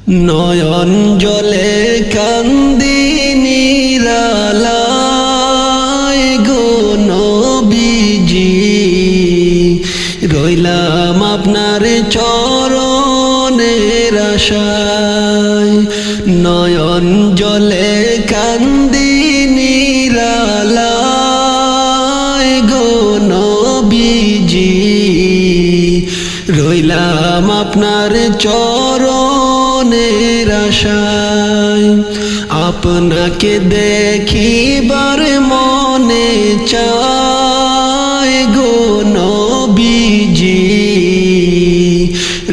নয়ন জলে কান্দি নিরালায় গো নবীজি, রইলাম আপনার চরণের আশায়। নয়ন জলে কান্দি নিরালায় গো নবীজি, রইলাম আপনার চরণের আশায়। আপনাকে দেখিবার মনে চায় গো নবীজি,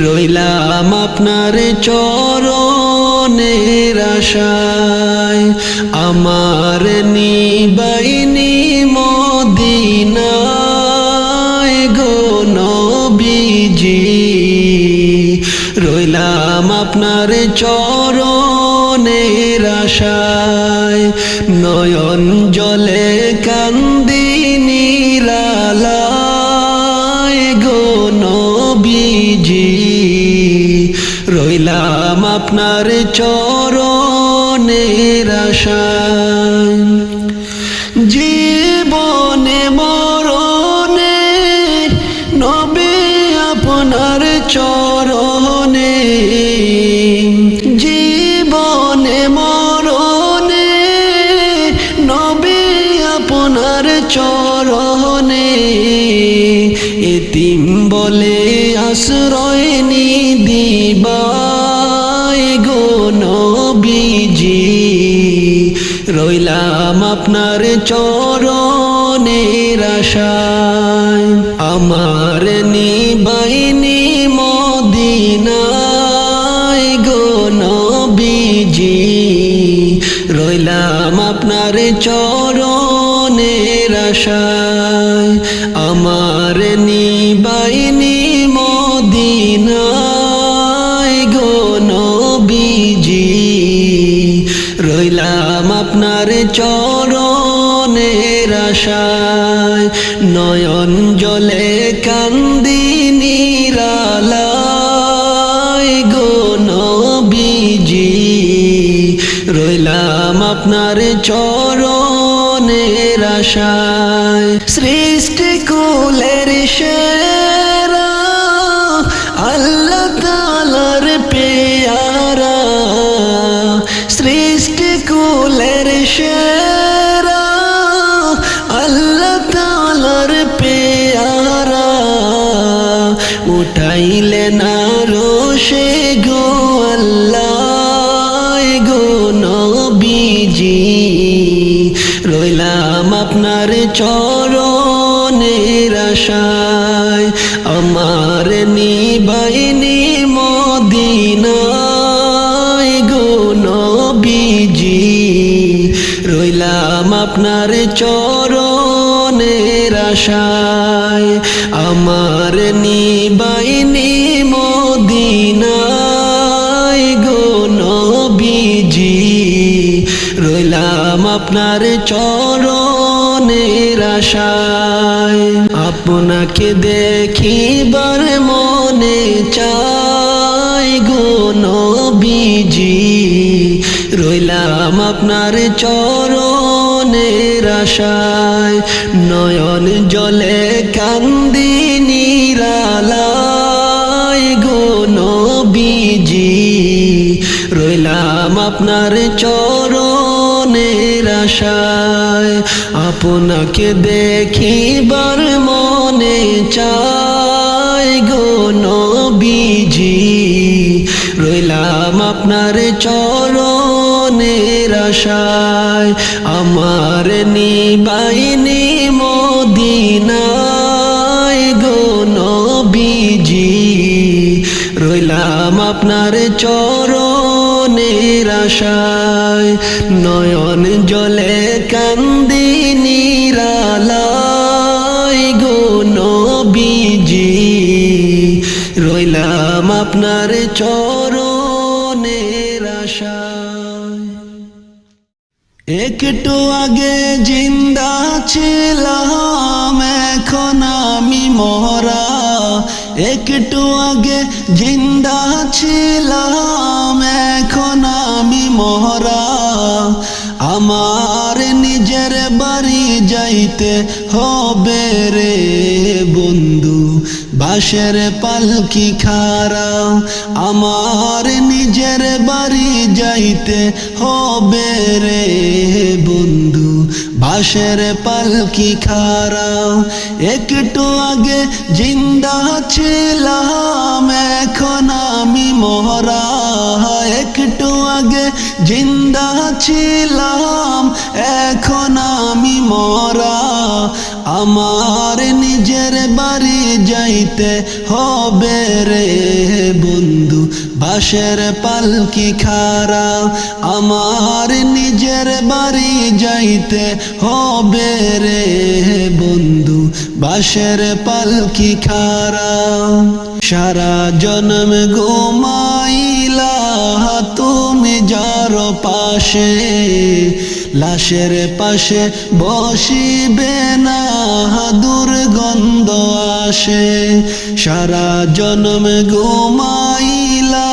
রইলাম আপনার চরণের আশায়। আমার নিবাইনি মদিনায় গো নবীজি, রইলাম আপনার চরণের আশায়। নয়ন জলে কান্দি নিরালায় গো নবীজি, রইলাম আপনার চরণের আশায়। জীবনে মরণে নবী আপনার চরণে, জীবনে মরণে নবী আপনার চরণে, এতিম বলে আশ্রয় নিদিবায় গো নবীজি, রইলাম আপনার চরণের আশায়। আমার নিবাইনি মদিনায় গো নবীজি, রইলাম আপনার চরণের আশায়। আমার নিবাইনি মদিনায় গো নবীজি, রইলাম আপনার চরণের আশায়। নয়ন জলে কান্দি নিরালায় গো নবীজি, রইলাম আপনার চরণের আশায়। সৃষ্টি কুলের সেরা আল্লাহ তাআলার পেয়ারা, সৃষ্টি কুলের সেরা আল্লাহ তাআলার পেয়ারা, উঠাইলেন আরশে গো আল্লাহ গো নবীজি, রইলাম আপনার চরণের আশায়। আমার নিবাইনি মদিনায় গো নবীজি, রইলাম আপনার চরণের আশায়। আমার নিবাইনি মদিনায় গো নবীজি, রইলাম আপনার চরণের আশায়। আপনাকে দেখিবার মনে চায় গো নবীজি, রইলাম আপনার চরণের আশায়। নয়ন জলে কান্দি নিরালায় গো নবীজি, রইলাম আপনার চরণের আশায়। আপনাকে দেখিবার মনে চায় গো নবীজি, রইলাম আপনার চরণের আশায়। আমার নিবাইনি মদিনায় গো নবীজি, রইলাম আপনার চরণের আশায়। নয়ন জলে কান্দি নিরালায় গো নবীজি, রইলাম আপনার চরণের আশায়। একটু আগে জিন্দা ছিলাম, এখন আমি মরা। একটু আগে জিন্দা ছিলাম, আমার নিজের বাড়ি যাইতে হবে রে বন্ধু, বাঁশের পালকি খাড়া। আমার নিজের বাড়ি যাইতে হবে রে বন্ধু, বাঁশের পালকি খাড়া। একটু আগে জিন্দা ছিলাম, এখন আমি মরা। একটু আগে জিন্দা ছিলাম, এখন আমি মরা। আমার নিজের বাড়ি যাইতে হবে রে বন্ধু, বাঁশের পালকি খাড়া। আমার নিজের বাড়ি যাইতে হবে রে বন্ধু, বাঁশের পালকি খাড়া। সারা জন্ম ঘুমাইলা তুমি যার পাশে, লাশের পাশে বসিবে না দুর্গন্ধ আসে। সারা জন্ম ঘুমাইলা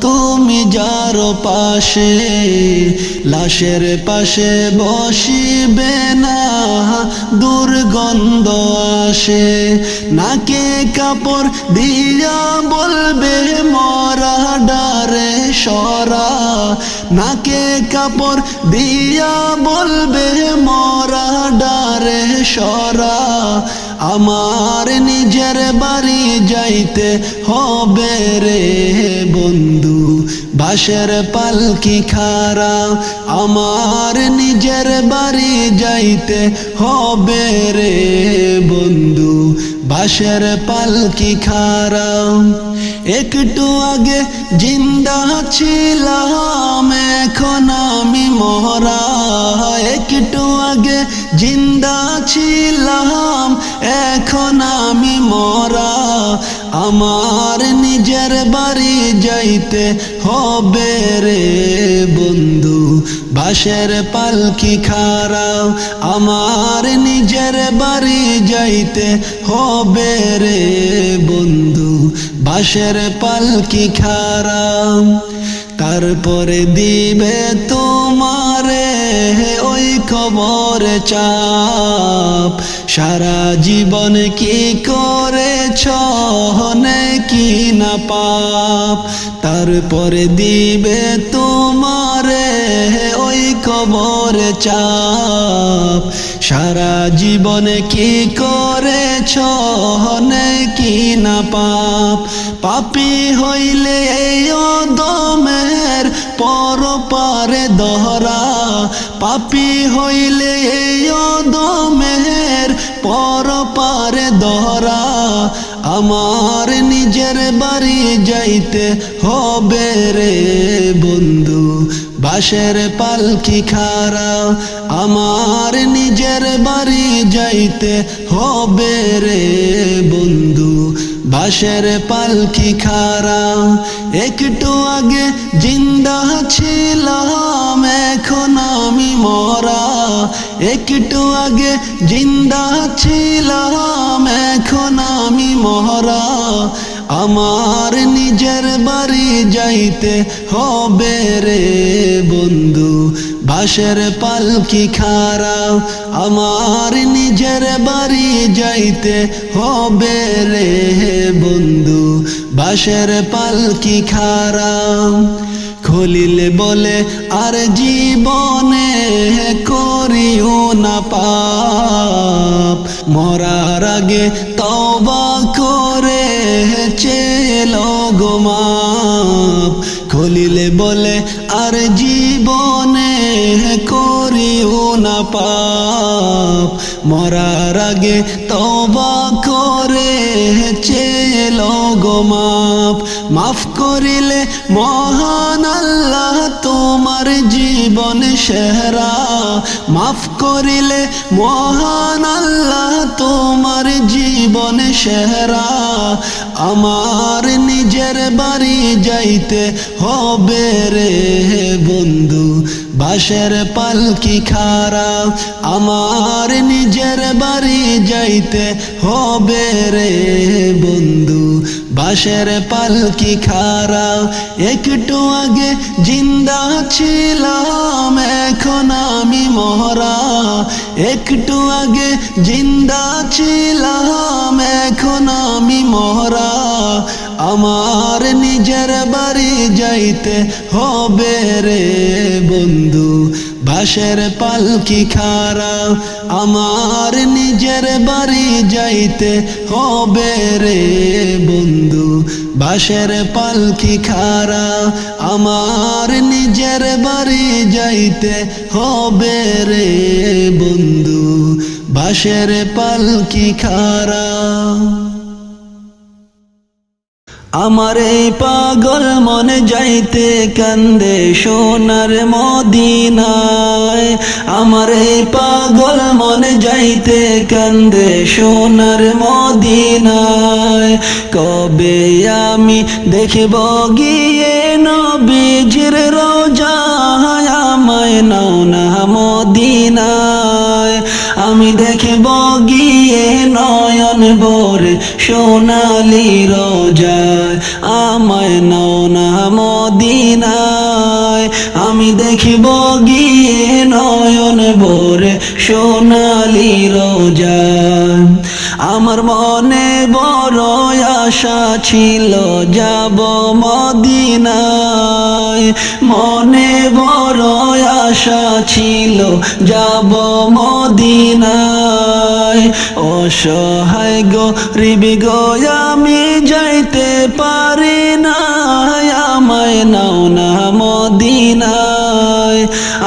তুমি যার পাশে, লাশের পাশে বসিবে না দুর্গন্ধ আসে। নাকে কাপড় দিয়া বলবে মরা ডারে সরা, নাকে কাপড় দিয়া বলবে মরা ডারে সরা। আমার নিজের বাড়ি যাইতে হবে রে বন্ধু, বাঁশের পালকি খাড়া। আমার নিজের বাড়ি যাইতে হবে রে বন্ধু, বাঁশের পালকি খাড়া। একটু আগে জিন্দা ছিলাম, এখন আমি মরা। একটু আগে জিন্দা ছিলাম, এখন আমি মরা। আমার নিজের বাড়ি যাইতে হবে রে বন্ধু, বাঁশের পালকি খাড়া। আমার নিজের বাড়ি যাইতে হবে রে বন্ধু, বাঁশের পালকি খাড়া। তারপরে দিবে তোমারে ওই খবর চাপ, সারা জীবন কি করেছ নাকি না পাপ। তারপরে দিবে তোমারে ওই খবর চাপ, সারা জীবন কি করেছ নাকি না পাপ। পাপী হইলে এই অদমের পরপারে দহরা, পাপী হইলে এই অদমের পরপারে দহরা। আমার নিজের বাড়ি যাইতে হবে রে বন্ধু, বাঁশের পালকি খাড়া। আমার নিজের বাড়ি যাইতে হবে রে বন্ধু, বাঁশের পালকি খাড়া। একটু আগে জিন্দা ছিলাম, এখন আমি মরা। একটু আগে জিন্দা ছিলাম, এখন আমি মরা। আমার নিজের বাড়ি যাইতে হবে রে বন্ধু, বাঁশের পালকি খাড়া। আমার নিজের বাড়ি যাইতে হবে রে বন্ধু, বাঁশের পালকি খাড়া। খলিল বলে আর জীবনে করিও না পাপ, মরার আগে তওবা করে চেলো গো মাপ। খলিল বলে আর জীবনে করিও না পাপ, মরার আগে তওবা করে চেলো গো মাপ। মাফ করিলে মহান আল্লাহ তোমার জীবন সেহরা, মাফ করিলে মহান আল্লাহ তোমার জীবন সেহরা। আমার নিজের বাড়ি যাইতে হবে রে বন্ধু, বাঁশের পালকি খাড়া। আমার নিজের বাড়ি যাইতে হবে রে বন্ধু, বাঁশের পালকি খাড়া। একটু আগে জিন্দা ছিলাম, এখন আমি মরা। একটু আগে জিন্দা ছিলাম, এখন আমি মরা। আমার নিজের বাড়ি যাইতে হবে রে বন্ধু, বাঁশের পালকি খাড়া। আমার নিজের বাড়ি যাইতে হবে রে বন্ধু, বাঁশের পালকি খাড়া। আমার নিজের বাড়ি যাইতে হবে রে বন্ধু, বাঁশের পালকি খাড়া। আমার এই পাগল মনে যাইতে কান্দে সোনার মদিনায়। আমার এই পাগল মনে যাইতে কান্দে সোনার মদিনায়। কবে আমি দেখব গিয়ে নবীজির রোজা, আমায় নাও না মদিনায়। আমি দেখব গিয়ে নয়ন ভরে সোনালি রোজায়, আমায় নাও না মদিনায়। আমি দেখব গিয়ে নয়ন ভরে সোনালি রোজায়। আমার মনে বড় আশা ছিল যাব মদিনায়, মনে বড় আশা ছিল যাব মদিনায়। অসহায় গরিব গো আমি যাইতে পারি না, আমায় নাও না মদিনায়।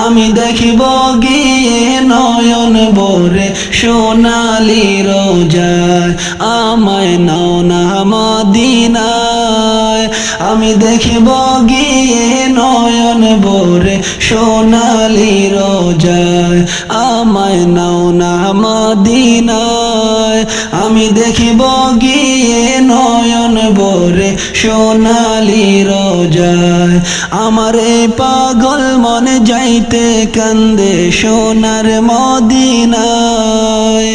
আমি দেখিব গিয়ে নয়ন ভরে সোনালি রোজায়, আমায় নাও না মদিনায়। আমি দেখিব গিয়ে নয়ন ভরে সোনালি রোজায়, আমায় নাও না মদিনায়। আমি দেখিব গিয়ে নয়ন ভরে সোনালি রোজায়। আমার এই পাগল মনে যাইতে কান্দে সোনার মদিনায়।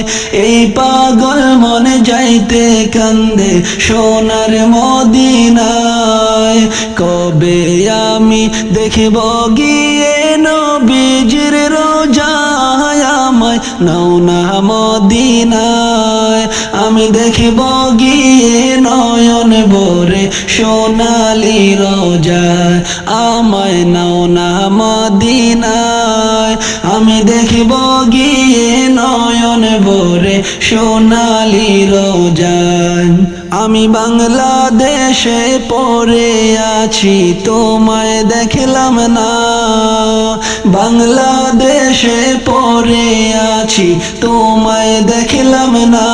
এই পাগল মনে যাইতে কান্দে সোনার মদিনায়। কবে আমি দেখিব গিয়ে নবীজির রোজা, আমায় নাও না মদিনায়। আমি দেখিব গিয়ে নয়ন ভরে সোনালি রোজায়, আমায় নাও না মদিনায়। আমি দেখিব গিয়ে নয়ন ভরে সোনালি রোজায়। আমি বাংলাদেশে পড়ে আছি তোমায় দেখলাম না, বাংলাদেশে পড়ে আছি তোমায় দেখলাম না।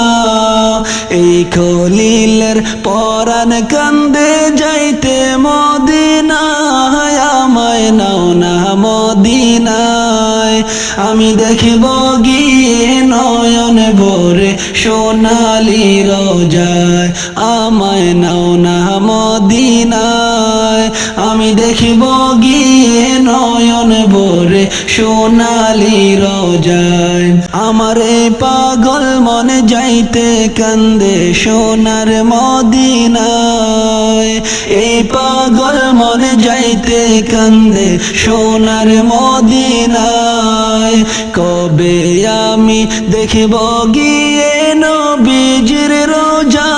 এই খলিলের পরাণ কান্দে যাইতে মদিনায়, আমায় নাও না মদিনায়। আমি দেখিব গিয়ে নয়ন ভরে সোনালি রোজায়, আমায় নাও না মদিনায়। আমি দেখিব গিয়ে নয়ন ভরে সোনালি রোজায়। আমার এই পাগল মনে যাইতে কান্দে সোনার মদিনায়। এই পাগল মনে যাইতে কান্দে সোনার মদিনায়। কবে আমি দেখিব গিয়ে নবীজির রোজা,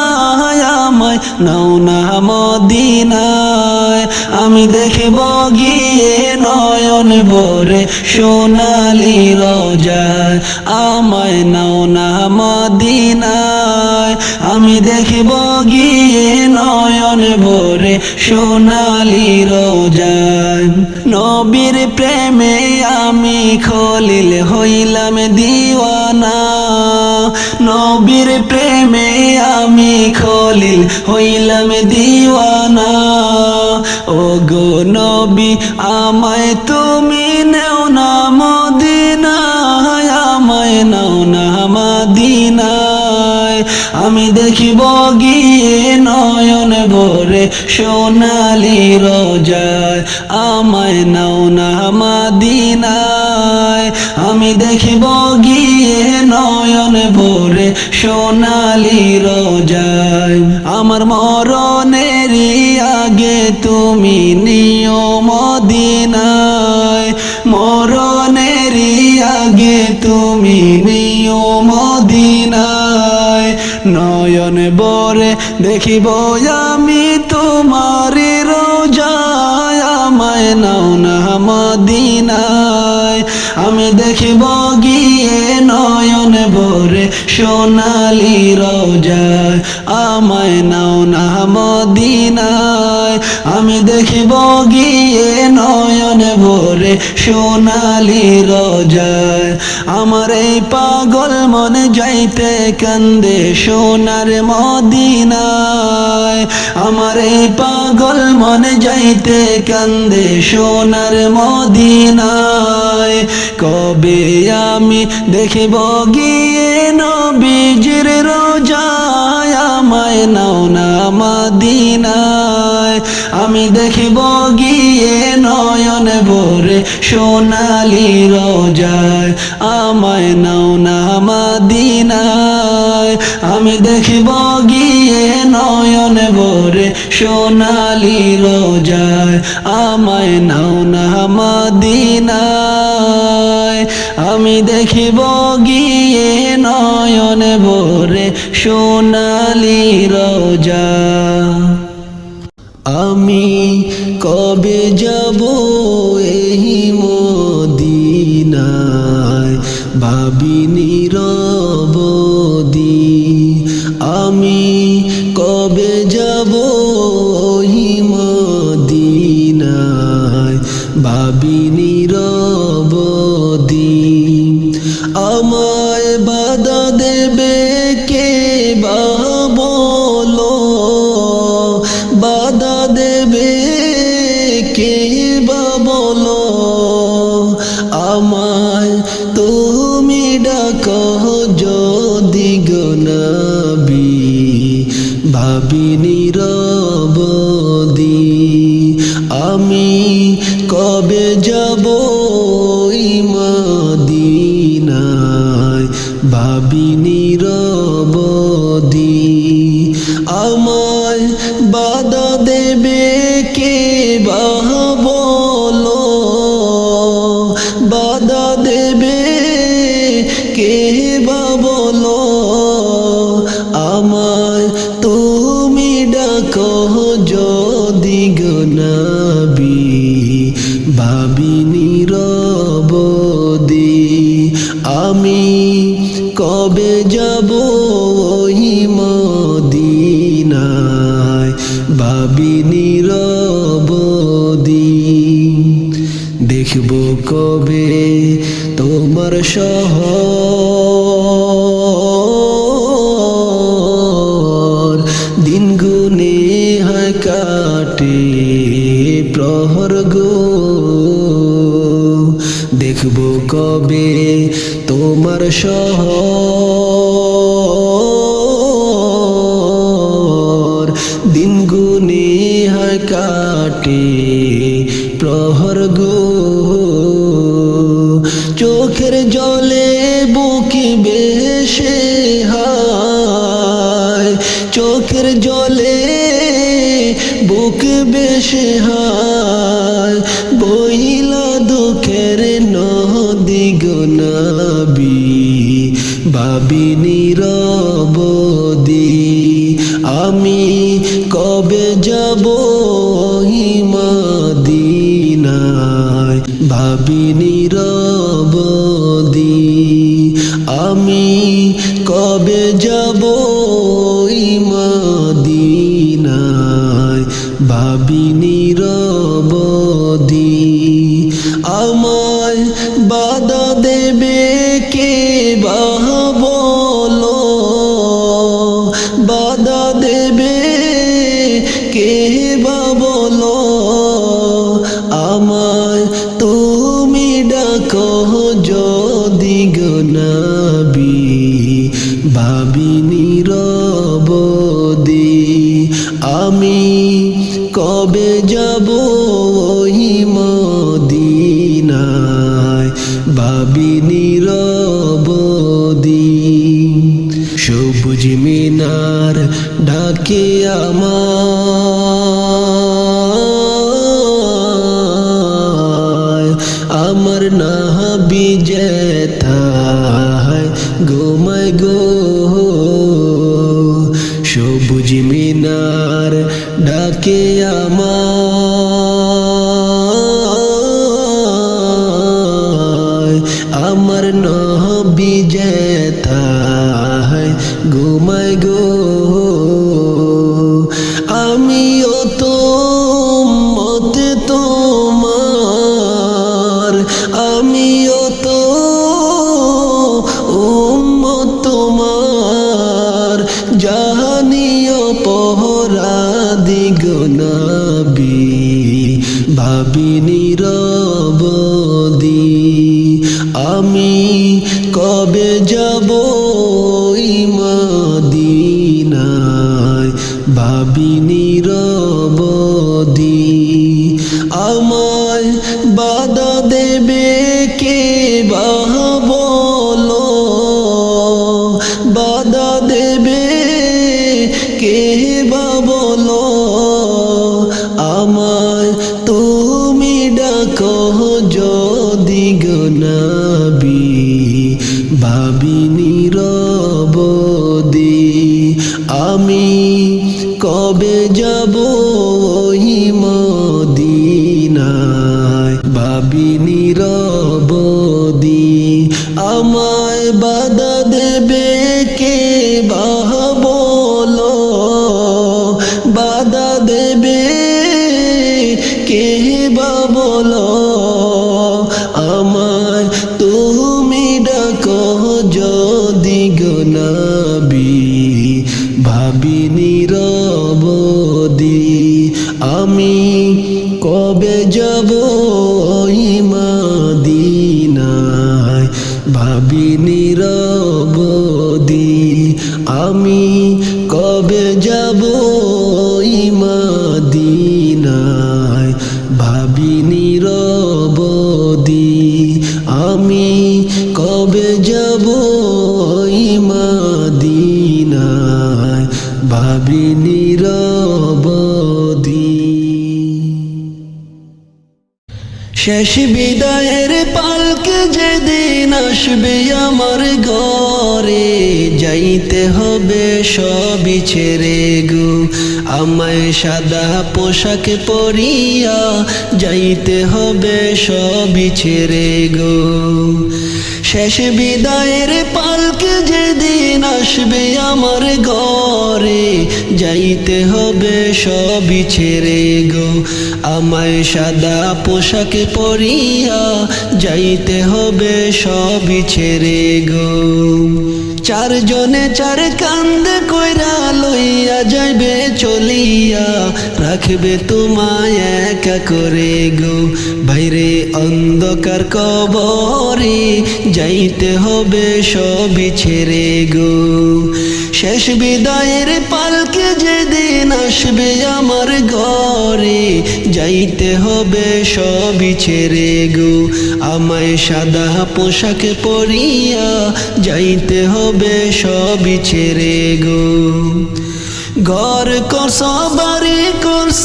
আমায় নাও না মদিনায়। আমি দেখিব গিয়ে নয়ন ভরে সোনালি রোজায়, আমায় নাও না মদিনায়। আমি দেখিব গিয়ে নয়ন ভরে সোনালি রোজায়। নবীর প্রেমে আমি খলিল হইলাম দিওয়ানা, নবীর প্রেমে আমি খলিল হইলাম দিওয়ানা। ও গো নবী আমায় তুমি নেও না মদিনায়, আমায় নাও না মদিনায়। আমি দেখিব গিয়ে নয়ন ভোরে সোনালি রোজায় আমায় নাও না মদিনায় আমি দেখিব গিয়ে নয়ন ভোরে সোনালি রোজায় আমার মরণেরই আগে তুমি নিও মদিনায় মরণেরই আগে তুমি নিও মদিনায় নয়ন ভরে দেখিব আমি তোমারি রোজায় আমায় নাও না মদিনায় আমি দেখিব গিয়ে নয়ন ভরে সোনালি রোজায় আমায় নাও না মদিনায় আমি দেখিব গিয়ে নয়ন ভরে সোনালি রোজায় আমার এই পাগল মনে যাইতে কান্দে সোনার মদিনায় আমার এই পাগল মনে যাইতে কান্দে সোনার মদিনায় কবে আমি দেখিব গিয়ে নবীজির রোজায় আমায় নাও না মদিনায় আমি দেখিব গিয়ে নয়ন ভরে সোনালি রোজায় আমায় নাও না মদিনায় আমি দেখিব গিয়ে নয়ন ভরে সোনালি রোজায় আমায় নাও না মদিনায় আমি দেখিব গিয়ে নয়ন ভরে সোনালি রোজা আমি কবে যাব এই মদিনায় ভাবি নিরবধি আমি কবে যাব ওই মদিনায় ভাবি নিরবধি আমায় বাধা দেবে কে বা বলো বাধা দেবে কে বা বলো আমায় তুমি ডাকো যদি গো নবী ভাবি নিরবধি আমি কবে যাব ওই মদিনায় ভাবি নিরবধি আমায় বাধা দেবে কে বা বলো বাধা দেবে কে বা বলো আমায় তুমি ডাকো যদি গো নবী ভাবি নিরবধি আমি কবে যাব ওই মদিনায় ভাবি নিরবধি দেখব কবে তোমার শহর দিন গুনে হয় কাটে প্রহর গো দেখব কবে তোমার শহর দিন গুনে হয় কাটে প্রহর গো চোখের জলে বুকি বেশে হায় চোখের জলে বুক বেশে হায় বইলা দুঃখের নদী গো নবী ভাবি নিরবধি আমি কবে যাব ওই মদিনায় ভাবি নিরবধি আমি কবে যাব ওই মদিনায় ভাবি নিরবধি আমায় বাধা দেবে কে বা বলো বাধা দেবে কে বা বলো আমায় তুমি ডাকো যদি গো নবী ভাবি নিরবধি আমি কবে যাব ওই মদিনায় ভাবি নীরবদি সবুজ মিনার ডাকে আমার নবী যেথায় ঘুমায় গো সবুজ মিনার ডাকে আমার নবী যেথায় ঘুমায় গো আমিও তো উম্মত তোমার আমিও তো উম্মত তোমার জাহানিও পহরাদি গো নবী ভাবি নীরবদি আমি কবে যাব ওই মদিনায় ভাবি নীরবদি আমায় বাধা দেবে কে বা বলো বাধা দেবে কে বা বলো আমায় তুমি ডাকো যদি গো নবী ভাবি নীরবদি আমি কবে যাব ওই মদিনায় ভাবি নীরবদি আমায় বাধা দেবে কে বা বলো বাধা দেবে কে বা বলো আমায় তুমি ডাকো যদি গো নবী ভাবি নীরবদি আমি কবে যাব ওই মদিনায় ভাবি নীরবদি আমি কবে যাব ওই মদিনায় ভাবি নীরবদি আমি কবে যাব ওই মদিনায় ভাবি নীরবদি শেষ বিদায়ের পালকে যেদিন আসবে আমার ঘরে যাইতে হবে সবই ছেড়ে গো আমায় সাদা পোশাক পরিয়া যাইতে হবে সবই ছেড়ে গো শেষ বিদায়ের পালকে যেদিন আসবে আমার ঘরে যাইতে হবে সবই ছেড়ে গো আমায় সাদা পোশাক পরিয়া যাইতে হবে সবই ছেড়ে গো চারজনে চার কান্দে কইরা লইয়া যাইবে চলিয়া রাখবে তোমায় একা করে গো বাইরে অন্ধকার কবরে যাইতে হবে সবই ছেড়ে গো শেষ বিদায়ের পালকে যেদিন আসবে আমার ঘরে যাইতে হবে সবই ছেড়ে গো আমায় সাদা পোশাক পরিয়া যাইতে হবে সবই ছেড়ে গো ঘর করছ বাড়ি করছ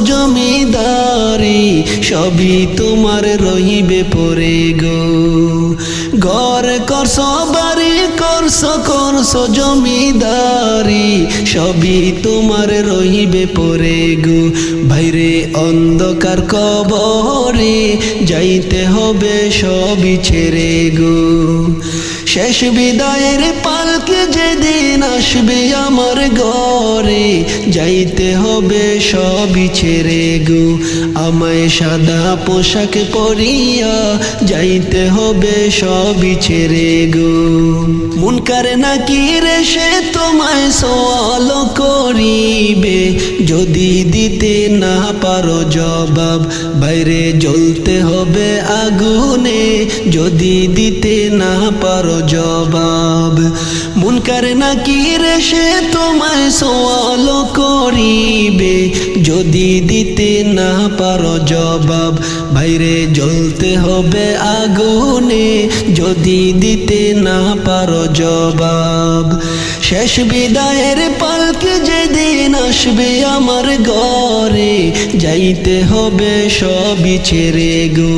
জমিদারি সবই তোমার রহিবে পড়ে গো ঘর করছ বাড়ি করছ জমিদারি সবই তোমার রহিবে পড়ে গো বাইরে অন্ধকার কবরে যাইতে হবে সবই ছেড়ে গো শেষ বিদায়ের পালকে যেদিন আসবে আমার ঘরে যাইতে হবে সবই ছেড়ে গো আমায় সাদা পোশাক পরিয়া যাইতে হবে সবই ছেড়ে গো মুনকার নাকির সে তোমায় সওয়াল করিবে যদি দিতে না পারো জবাব বাইরে জ্বলতে হবে আগুনে যদি দিতে না পারো জবাব। মুনকার নাকির সে তোমায় সওয়াল করিবে, যদি দিতে না পারো জবাব। বাইরে জ্বলতে হবে আগুনে, যদি দিতে না পারো জবাব। শেষ বিদায়ের পালকি যেদিন আসবে আমার ঘরে, যাইতে হবে সবই ছেড়ে গো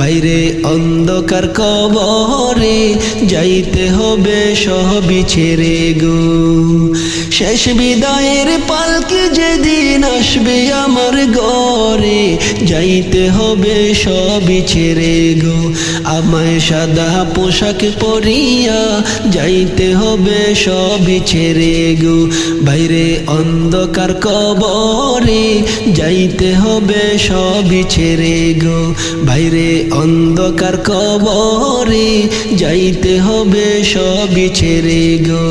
বাইরে অন্ধকার কবরে, যাইতে হবে সবই ছেড়ে গো। শেষ বিদায়ের পালকি যেদিন আসবে আমার ঘরে, যাইতে হবে সবই ছেড়ে গো। আমায় সাদা পোশাক পরিয়া যাইতে হবে সবই ছেড়ে গো বাইরে অন্ধকার কবরে, যাইতে হবে সবই ছেড়ে গো বাইরে অন্ধকার কবরে, যাইতে হবে সবই ছেড়ে গো।